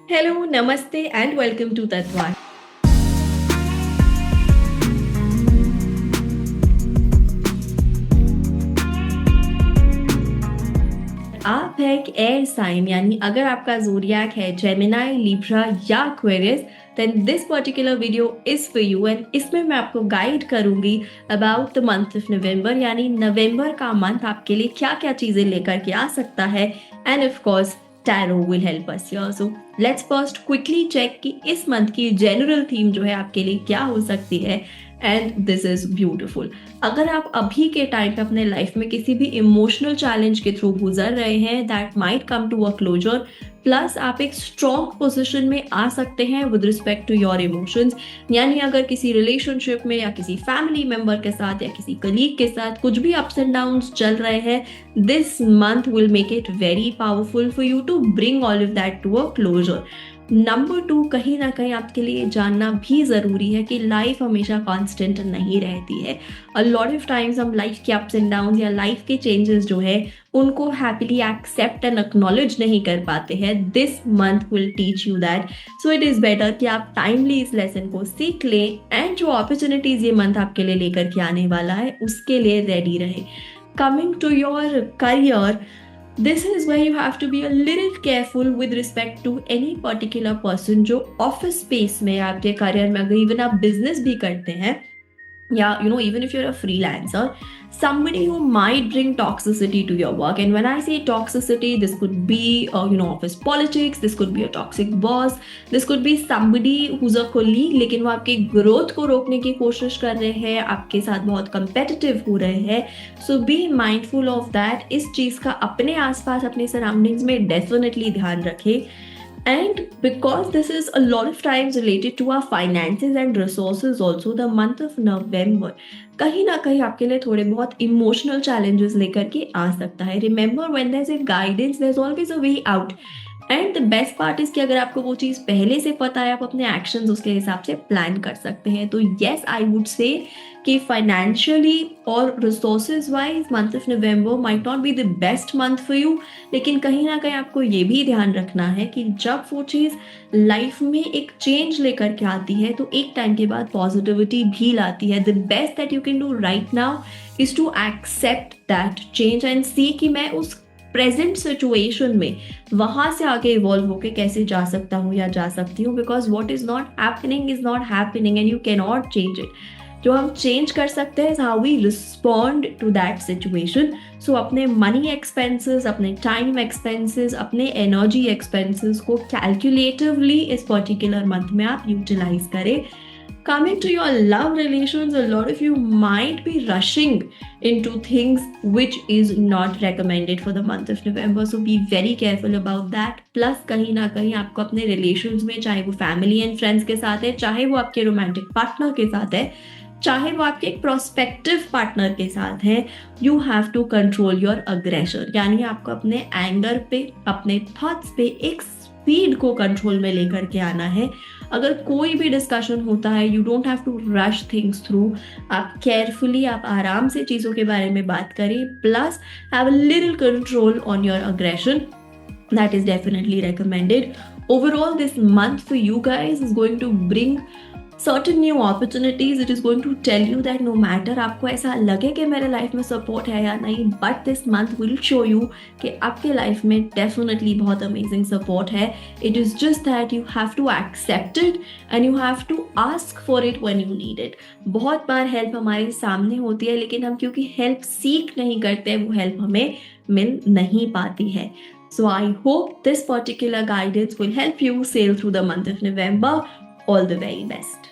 Hello, Namaste, and welcome to Tatwa. आप है एक एयर साइन यानी अगर आपका ज़ोडिएक है जेमिनी, लिब्रा या Aquarius then this particular video is for you and इसमें मैं आपको गाइड करूंगी about the month of November यानी नवंबर का मंथ आपके लिए क्या-क्या चीज़ें लेकर के आ सकता है and of course tarot will help us here so let's first quickly check कि इस मंथ की जनरल थीम जो है आपके लिए क्या हो सकती है एंड दिस इज ब्यूटिफुल। अगर आप अभी के टाइम पे अपने लाइफ में किसी भी इमोशनल चैलेंज के थ्रू गुजर रहे हैं that might come to a closure plus आप एक स्ट्रॉन्ग पोजिशन में आ सकते हैं with respect to your emotions यानी अगर किसी रिलेशनशिप में या किसी फैमिली मेंबर के साथ या किसी कलीग के साथ कुछ भी अप्स एंड डाउन्स चल रहे हैं this month will make it very powerful for you to bring all of that to a closure. Number 2 कहीं ना कहीं आपके लिए जानना भी ज़रूरी है कि लाइफ हमेशा कांस्टेंट नहीं रहती है। अ लॉट ऑफ टाइम्स हम लाइफ के अप्स एंड डाउन या लाइफ के चेंजेस जो है उनको हैप्पीली एक्सेप्ट एंड एक्नॉलेज नहीं कर पाते हैं। This month will teach you that so it is better कि आप टाइमली इस लेसन को सीख लें एंड जो अपॉर्चुनिटीज़ ये मंथ आपके लिए लेकर के आने वाला है उसके लिए रेडी रहे। Coming to your career, this is where you have to be a little careful with respect to any particular person जो ऑफिस स्पेस में आपके करियर में अगर इवन आप बिजनेस भी करते हैं या even if you're a freelancer, somebody who might bring toxicity to your work. And when I say toxicity, this could be office politics, this could be a toxic boss, this could be somebody who's a colleague लेकिन वो आपके growth को रोकने की कोशिश कर रहे हैं, आपके साथ बहुत competitive हो रहे हैं। So be mindful of that. इस चीज़ का अपने आसपास अपने सराउंडिंग्स में डेफिनेटली ध्यान रखें। And because this is a lot of times related to our finances and resources also, the month of November कहीं ना कहीं आपके लिए थोड़े बहुत इमोशनल चैलेंजेस लेकर के आ सकता है। Remember when there is a guidance there is always a way out and the best part is कि अगर आपको वो चीज़ पहले से पता है आप अपने एक्शंस उसके हिसाब से प्लान कर सकते हैं। तो येस आई वुड से कि फाइनेंशियली और resources wise month of November might not be the best month for you, लेकिन कहीं ना कहीं आपको ये भी ध्यान रखना है कि जब वो चीज़ लाइफ में एक चेंज लेकर के आती है तो एक टाइम के बाद पॉजिटिविटी भी लाती है। The best that you can do right now is to accept that change and see कि मैं उस प्रेजेंट सिचुएशन में वहां से आगे इवॉल्व होके कैसे जा सकता हूँ या जा सकती हूँ, because what is not happening and you can not change it. जो हम चेंज कर सकते हैं how we respond to that situation. So अपने मनी एक्सपेंसेस, अपने टाइम एक्सपेंसेस, अपने एनर्जी एक्सपेंसेस को कैलकुलेटिवली इस पर्टिकुलर मंथ में आप यूटिलाइज करें। Coming to your love relations, a lot of you might be rushing into things which is not recommended for the month of November. So be very careful about that. Plus कहीं ना कहीं आपको अपने relations में चाहे वो family and friends के साथ है, चाहे वो आपके romantic partner के साथ है, चाहे वो आपके एक प्रोस्पेक्टिव पार्टनर के साथ है, you have to control your aggression यानी आपको अपने एंगर पे, अपने थॉट्स पे एक स्पीड को कंट्रोल में लेकर के आना है। अगर कोई भी डिस्कशन होता है you don't have to rush things through, आप केयरफुली, आप आराम से चीज़ों के बारे में बात करें, plus have a little control on your aggression, that is definitely recommended. Overall, this month for you guys is going to bring certain new opportunities. It is going to tell you that no matter आपको ऐसा लगे कि मेरे life में support है या नहीं, but this month will show you कि आपके लाइफ में डेफिनेटली बहुत अमेजिंग सपोर्ट है। It is just that you have to accept it and you have to ask for it when you need it. बहुत बार हेल्प हमारे सामने होती है लेकिन हम क्योंकि हेल्प सीख नहीं करते वो हेल्प हमें मिल नहीं पाती है। So I hope this particular guidance will help you sail through the month of November. All the very best.